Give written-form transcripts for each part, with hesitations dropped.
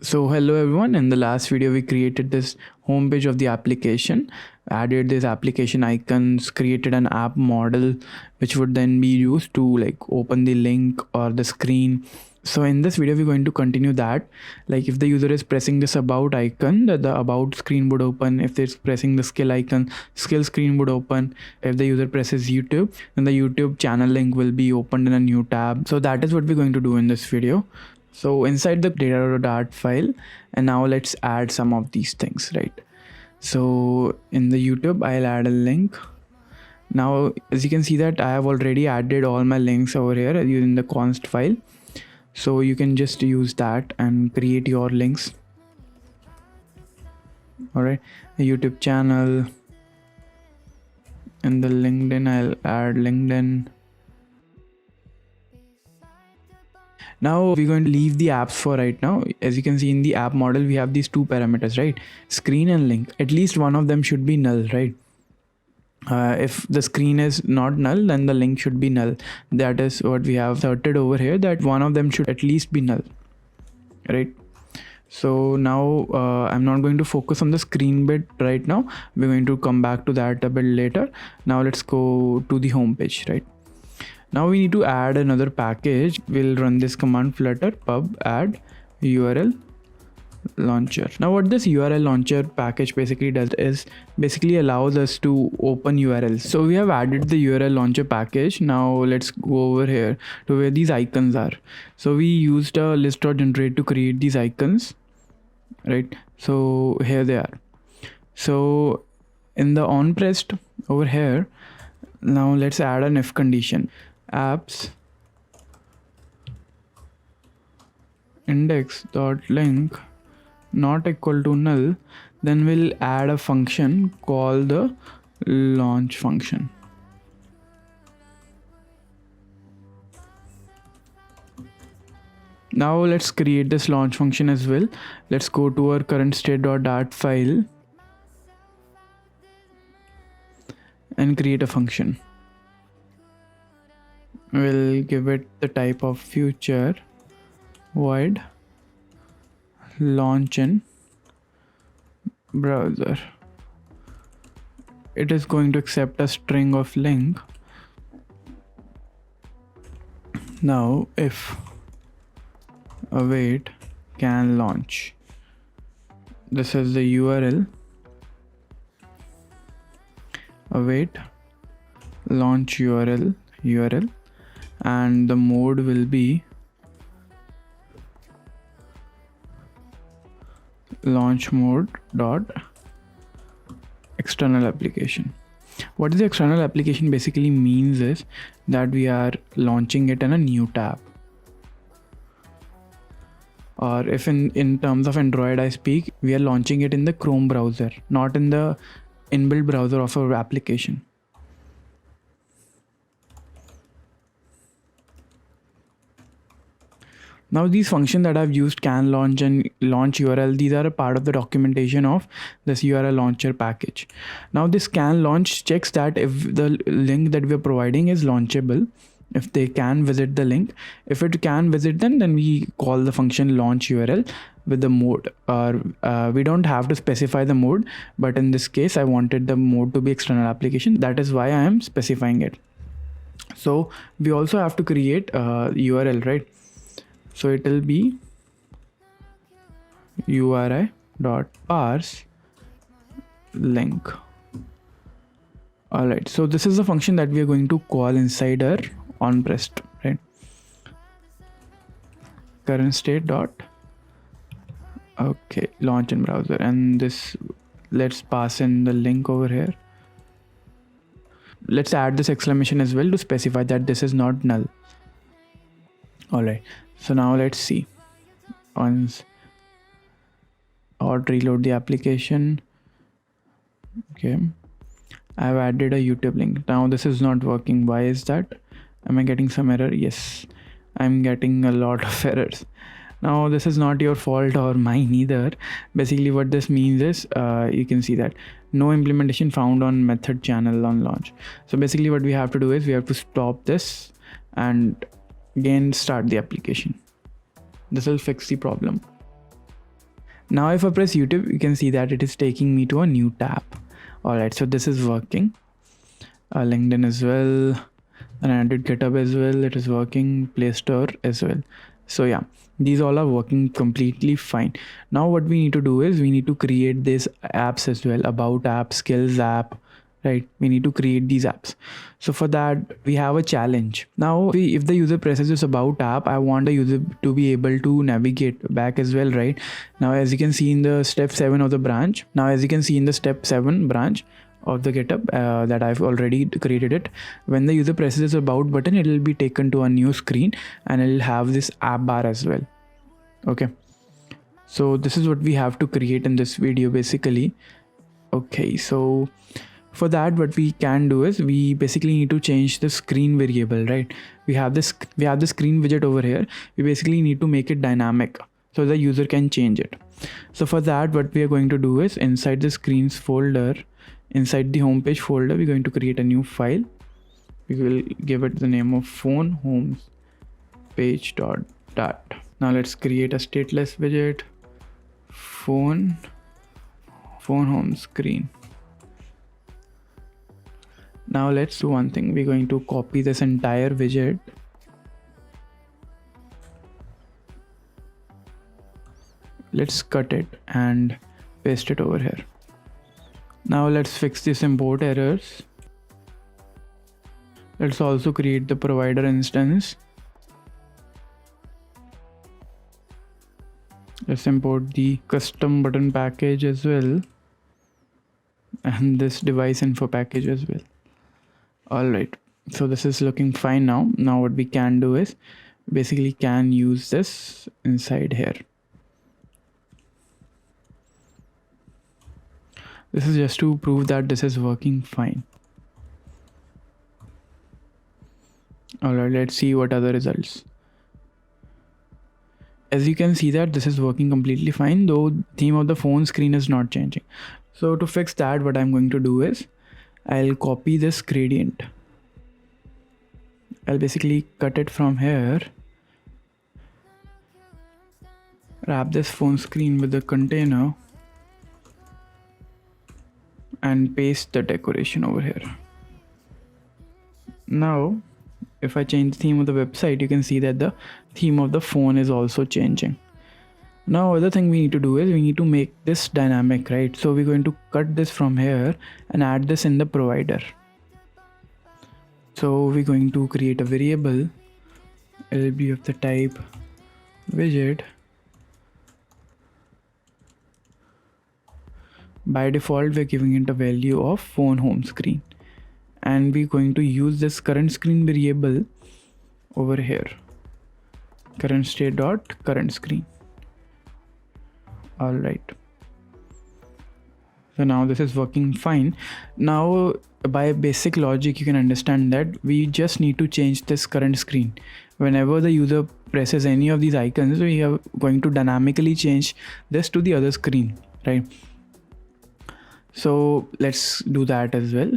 So hello everyone, in the last video we created this homepage of the application, added this application icons, created an app model which would then be used to like open the link or the screen. So in this video we're going to continue that. Like if the user is pressing this about icon, the about screen would open. If they're pressing the skill icon, skill screen would open. If the user presses YouTube, then the YouTube channel link will be opened in a new tab. So that is what we're going to do in this video. So inside the data.dart file, and now let's add some of these things, right? So in the YouTube, I'll add a link. Now, as you can see that I have already added all my links over here using the const file. So you can just use that and create your links. All right, the YouTube channel and the LinkedIn, I'll add LinkedIn. Now we're going to leave the apps for right now. As you can see in the app model, we have these two parameters, right? Screen and link. At least one of them should be null, right? If the screen is not null, then the link should be null. That is what we have asserted over here, that one of them should at least be null, right? So now I'm not going to focus on the screen bit right now. We're going to come back to that a bit later. Now let's go to the home page, right? Now we need to add another package. We'll run this command flutter pub add URL launcher. Now what this URL launcher package basically does is basically allows us to open URLs. So we have added the URL launcher package. Now let's go over here to where these icons are. So we used a list.generate to create these icons, right? So here they are. So in the on pressed over here, now let's add an if condition. Apps index.link not equal to null, then we'll add a function called the launch function. Now let's create this launch function as well. Let's go to our current state.dart file and create a function. We'll give it the type of future void launch in browser. It is going to accept a string of link. Now if await can launch, this is the URL, await launch URL, and the mode will be launch mode dot external application. What is the external application basically means is that we are launching it in a new tab, or if in terms of Android I speak, we are launching it in the Chrome browser, not in the inbuilt browser of our application. Now these functions that I've used, can launch and launch URL, these are a part of the documentation of this URL launcher package. Now this can launch checks that if the link that we're providing is launchable, if they can visit the link. If it can visit them, then we call the function launch URL with the mode, or we don't have to specify the mode, but in this case I wanted the mode to be external application. That is why I am specifying it. So we also have to create a URL, right? So it will be URI.parse link. All right. So this is the function that we are going to call inside our on pressed, right? Current state dot okay launch in browser, and this, let's pass in the link over here. Let's add this exclamation as well to specify that this is not null. All right. So now let's see. Once or reload the application. Okay, I've added a YouTube link. Now this is not working. Why is that? Am I getting some error? Yes, I'm getting a lot of errors. Now this is not your fault or mine either. Basically what this means is you can see that no implementation found on method channel on launch. So basically what we have to do is we have to stop this and again start the application. This will fix the problem. Now if I press YouTube, you can see that it is taking me to a new tab. Alright, so this is working. LinkedIn as well, and I did GitHub as well, it is working, Play Store as well. So yeah, these all are working completely fine. Now what we need to do is we need to create these apps as well, about app, skills app, right? We need to create these apps. So for that we have a challenge. Now if the user presses this about app, I want the user to be able to navigate back as well, right? Now as you can see in the step 7 of the branch, of the GitHub that I've already created it. When the user presses this about button, it will be taken to a new screen and it will have this app bar as well. Okay, so this is what we have to create in this video basically. Okay, so for that what we can do is we basically need to change the screen variable, right? We have the screen widget over here. We basically need to make it dynamic so the user can change it. So for that what we are going to do is inside the screens folder, inside the homepage folder, we're going to create a new file. We will give it the name of phone homes page.dat. Now let's create a stateless widget, phone home screen. Now let's do one thing. We're going to copy this entire widget. Let's cut it and paste it over here. Now let's fix these import errors. Let's also create the provider instance. Let's import the custom button package as well, and this device info package as well. Alright, so this is looking fine now. Now what we can do is basically can use this inside here. This is just to prove that this is working fine. Alright, let's see what other results. As you can see that this is working completely fine, though theme of the phone screen is not changing. So to fix that, what I'm going to do is I'll copy this gradient. I'll basically cut it from here, wrap this phone screen with the container, and paste the decoration over here. Now if I change the theme of the website, you can see that the theme of the phone is also changing. Now other thing we need to do is we need to make this dynamic, right? So we're going to cut this from here and add this in the provider. So we're going to create a variable. It'll be of the type widget. By default we're giving it a value of phone home screen, and we're going to use this current screen variable over here, current state dot current screen. All right, so now this is working fine. Now by basic logic you can understand that we just need to change this current screen. Whenever the user presses any of these icons, we are going to dynamically change this to the other screen, right? So let's do that as well.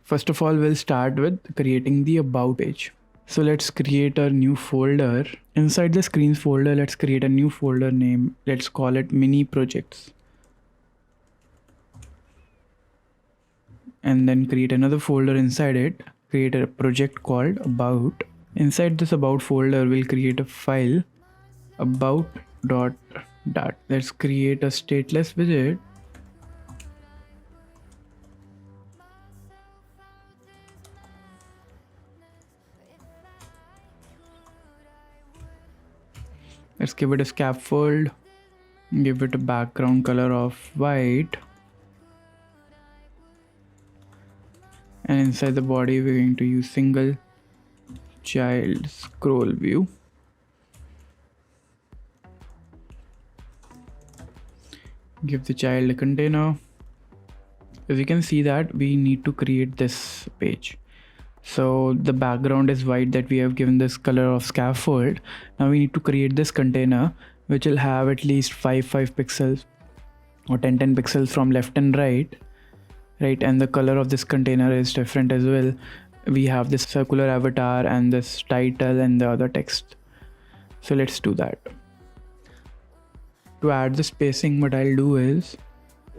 First of all, we'll start with creating the about page. So let's create a new folder. Inside the screens folder, let's create a new folder name. Let's call it mini projects. And then create another folder inside it. Create a project called about. Inside this about folder, we'll create a file about.dat. Let's create a stateless widget. Let's give it a scaffold, give it a background color of white, and inside the body we're going to use single child scroll view. Give the child a container. As you can see that we need to create this page. So the background is white that we have given this color of scaffold. Now we need to create this container which will have at least 5 pixels or 10 pixels from left and right, and the color of this container is different as well. We have this circular avatar and this title and the other text. So let's do that. To add the spacing, what I'll do is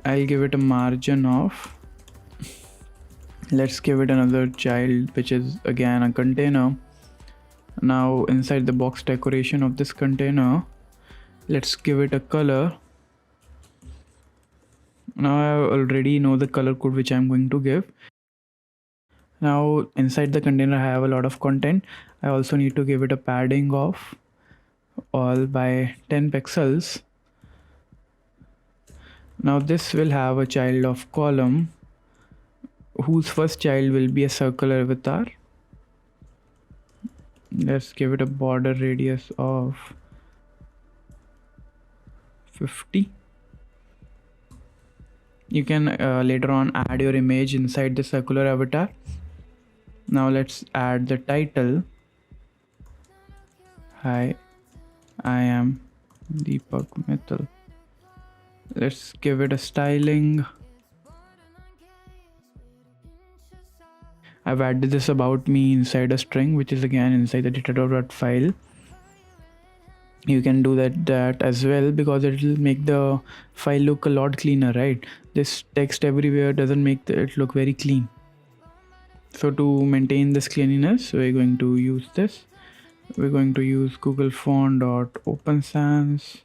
I'll give it a margin of, let's give it another child, which is again a container. Now inside the box decoration of this container, let's give it a color. Now I already know the color code which I'm going to give. Now inside the container I have a lot of content. I also need to give it a padding of all by 10 pixels. Now this will have a child of column whose first child will be a circular avatar. Let's give it a border radius of 50. You can later on add your image inside the circular avatar. Now let's add the title. Hi, I am Deepak Mittal. Let's give it a styling. I've added this about me inside a string, which is again inside the data.dot file. You can do that as well, because it will make the file look a lot cleaner, right? This text everywhere doesn't make it look very clean. So to maintain this cleanliness, we're going to use this. We're going to use Google Font.Open Sans.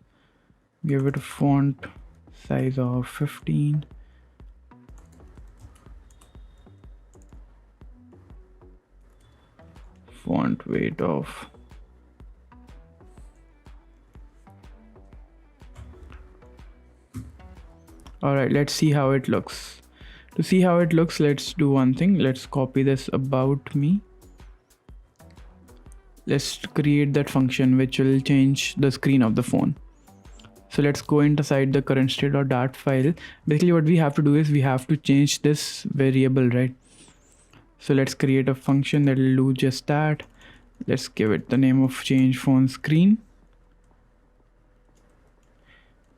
Give it a font size of 15. Font weight of 1. Alright, let's see how it looks. To see how it looks, let's do one thing. Let's copy this about me. Let's create that function which will change the screen of the phone. So let's go inside the current state.dart file. Basically what we have to do is we have to change this variable, right? So let's create a function that will do just that. Let's give it the name of change phone screen.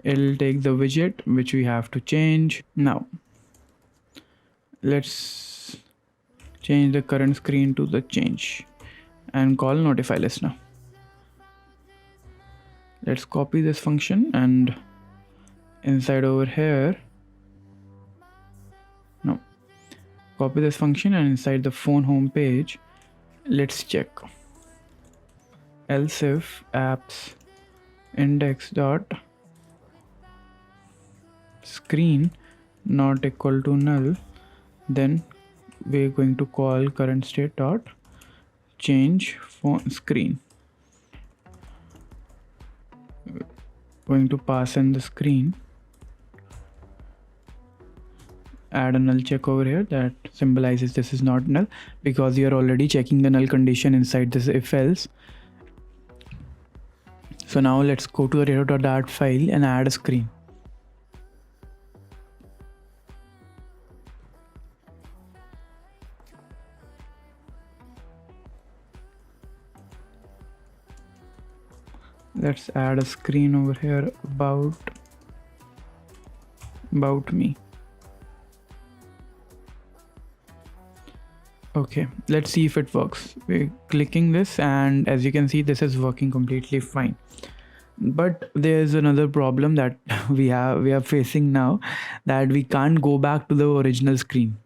It'll take the widget which we have to change. Now let's change the current screen to the change and call notify listener. Let's copy this function and inside over here, copy this function and inside the phone home page, let's check else if apps index dot screen not equal to null, then we're going to call current state dot change phone screen. Going to pass in the screen, add a null check over here that symbolizes this is not null, because you're already checking the null condition inside this if else. So now let's go to the data.dart file and add a screen. Let's add a screen over here about me. Okay, let's see if it works. We're clicking this and as you can see, this is working completely fine. But there's another problem that we are facing now, that we can't go back to the original screen,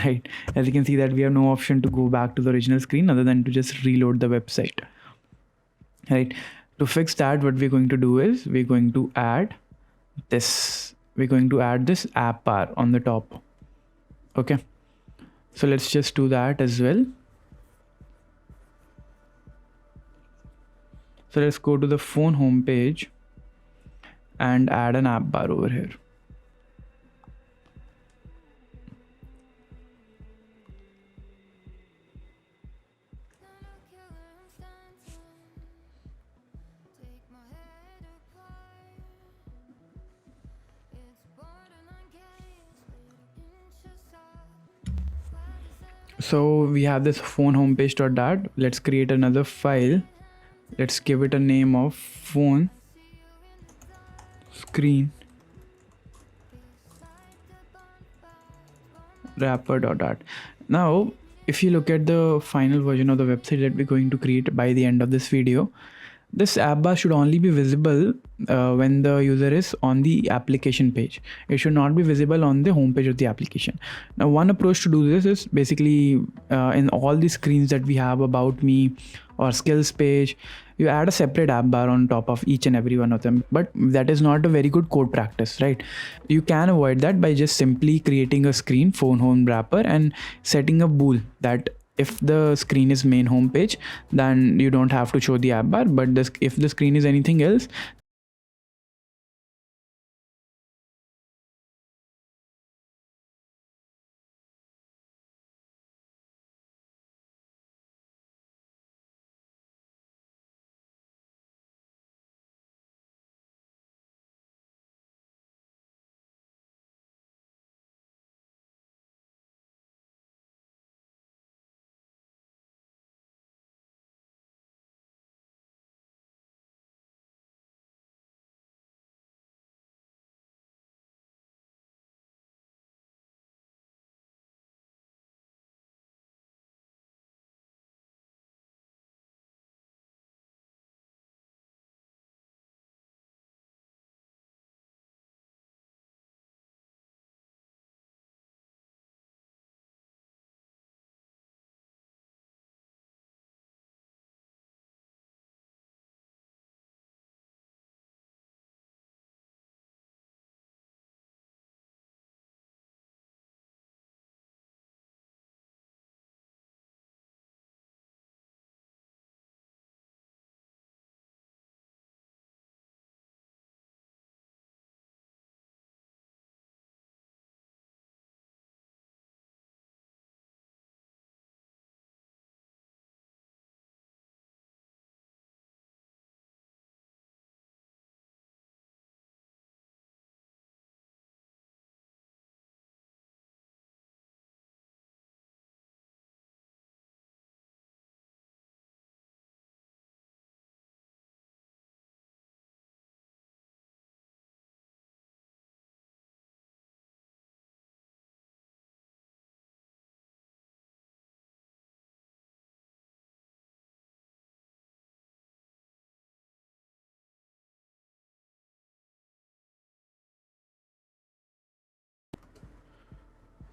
right? As you can see that we have no option to go back to the original screen other than to just reload the website, right? To fix that, what we're going to do is we're going to add this. We're going to add this app bar on the top. Okay. So let's just do that as well. So let's go to the phone home page and add an app bar over here. So we have this phone homepage.dart. Let's create another file. Let's give it a name of phone screen wrapper.dart. Now, if you look at the final version of the website that we're going to create by the end of this video, This app bar should only be visible when the user is on the application page. It should not be visible on the home page of the application. Now, one approach to do this is basically in all the screens that we have, about me or skills page, you add a separate app bar on top of each and every one of them. But that is not a very good code practice, right? You can avoid that by just simply creating a screen phone home wrapper and setting a bool that if the screen is main home page, then you don't have to show the app bar. But if the screen is anything else,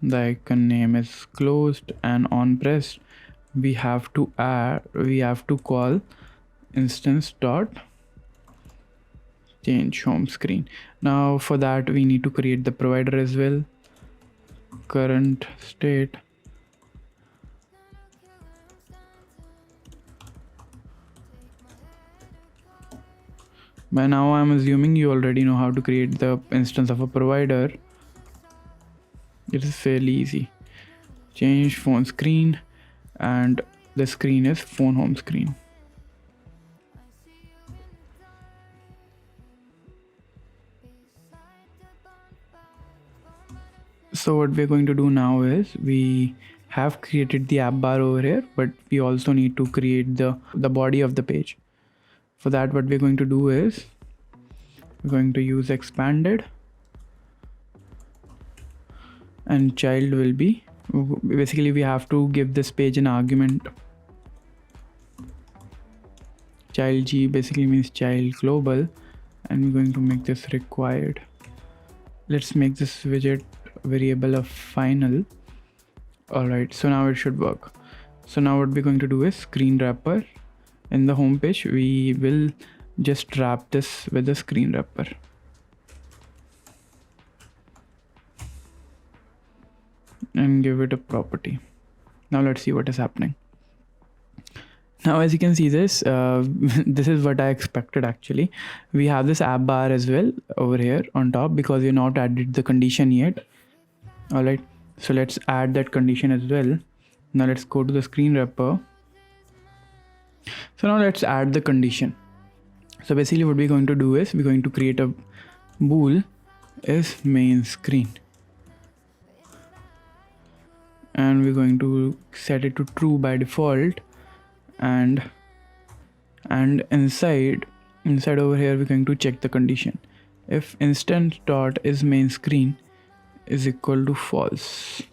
the icon name is closed, and on pressed, we have to call instance dot change home screen. Now for that we need to create the provider as well. Current state, by now I'm assuming you already know how to create the instance of a provider. It is fairly easy. Change phone screen, and the screen is phone home screen. So what we're going to do now is we have created the app bar over here, but we also need to create the body of the page. For that, what we're going to do is we're going to use expanded, and child will be, basically we have to give this page an argument. Child G basically means child global, and we're going to make this required. Let's make this widget variable of final. All right, so now it should work. So now what we're going to do is screen wrapper. In the home page, we will just wrap this with a screen wrapper. And give it a property. Now let's see what is happening. Now as you can see this, this is what I expected actually. We have this app bar as well over here on top because we're not added the condition yet. All right, so let's add that condition as well. Now let's go to the screen wrapper. So now let's add the condition. So basically what we're going to do is we're going to create a bool is main screen, and we're going to set it to true by default, and inside over here we're going to check the condition. If instance dot is main screen is equal to false,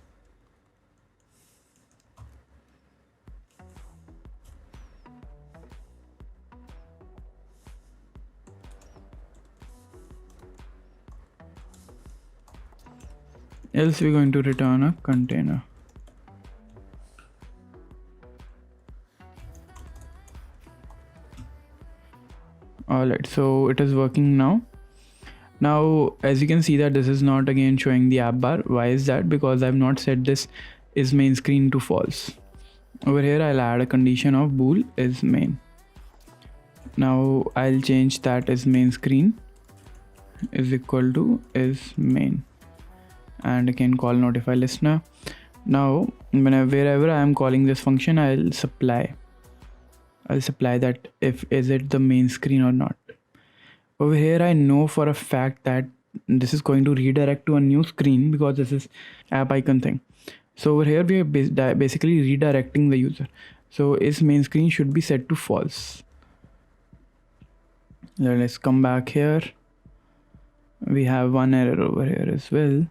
else we're going to return a container. Alright, so it is working now. Now as you can see that this is not again showing the app bar. Why is that? Because I've not set this is main screen to false. Over here I'll add a condition of bool is main. Now I'll change that is main screen is equal to is main, and again call notify listener. Now wherever I am calling this function, I'll supply that if is it the main screen or not. Over here I know for a fact that this is going to redirect to a new screen because this is app icon thing. So over here we are basically redirecting the user. So is main screen should be set to false. Now let's come back here. We have one error over here as well.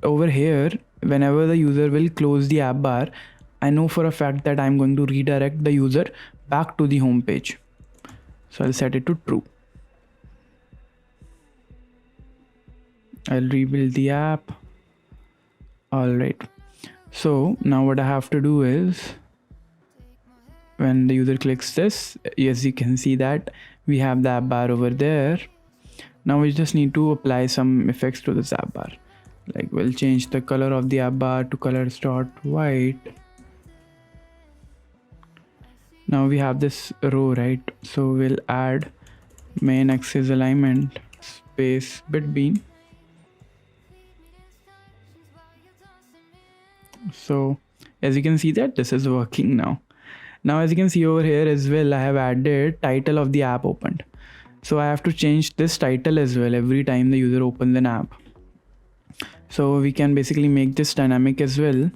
Over here, whenever the user will close the app bar, I know for a fact that I'm going to redirect the user back to the home page. So I'll set it to true. I'll rebuild the app. Alright. So now what I have to do is when the user clicks this, yes, you can see that we have the app bar over there. Now we just need to apply some effects to this app bar. Like we'll change the color of the app bar to colors.white. Now we have this row, right? So we'll add main axis alignment space bitbeam. So as you can see that this is working now. Now as you can see over here as well, I have added title of the app opened. So I have to change this title as well every time the user opens an app. So we can basically make this dynamic as well.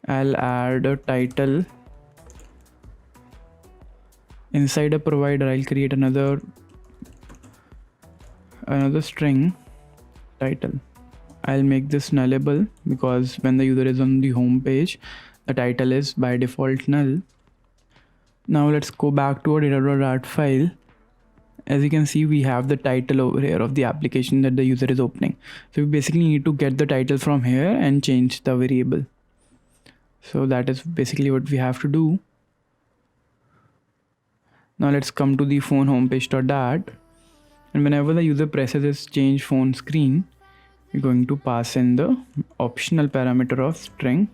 I'll add a title. Inside a provider, I'll create another string title. I'll make this nullable because when the user is on the home page, the title is by default null. Now let's go back to our data.art file. As you can see, we have the title over here of the application that the user is opening. So we basically need to get the title from here and change the variable. So that is basically what we have to do. Now let's come to the phone homepage.dart, and whenever the user presses this change phone screen, we're going to pass in the optional parameter of string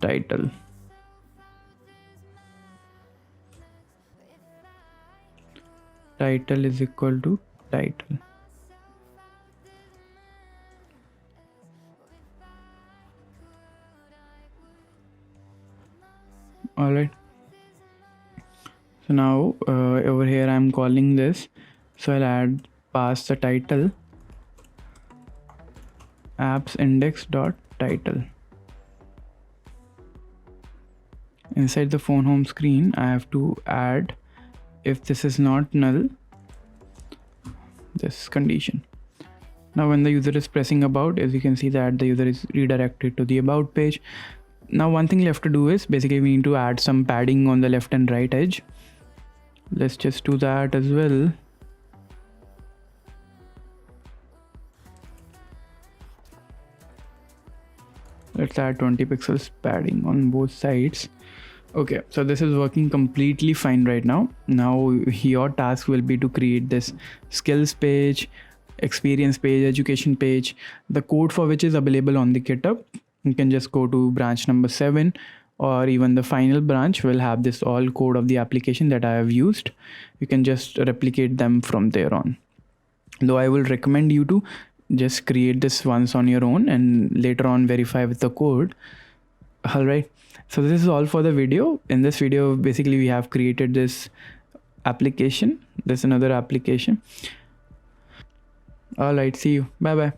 title. Title is equal to title. Alright. So now over here I'm calling this. So I'll pass the title apps index.title. Inside the phone home screen, I have to add if this is not null, this condition. Now when the user is pressing about, as you can see that the user is redirected to the about page. Now one thing left to do is basically we need to add some padding on the left and right edge. Let's just do that as well. Let's add 20 pixels padding on both sides. Okay, so this is working completely fine right now. Now your task will be to create this skills page, experience page, education page, the code for which is available on the GitHub. You can just go to branch number 7, or even the final branch will have this all code of the application that I have used. You can just replicate them from there on. Though I will recommend you to just create this once on your own and later on verify with the code. Alright, so this is all for the video. In this video, basically we have created this application. There's another application. Alright, see you. Bye bye.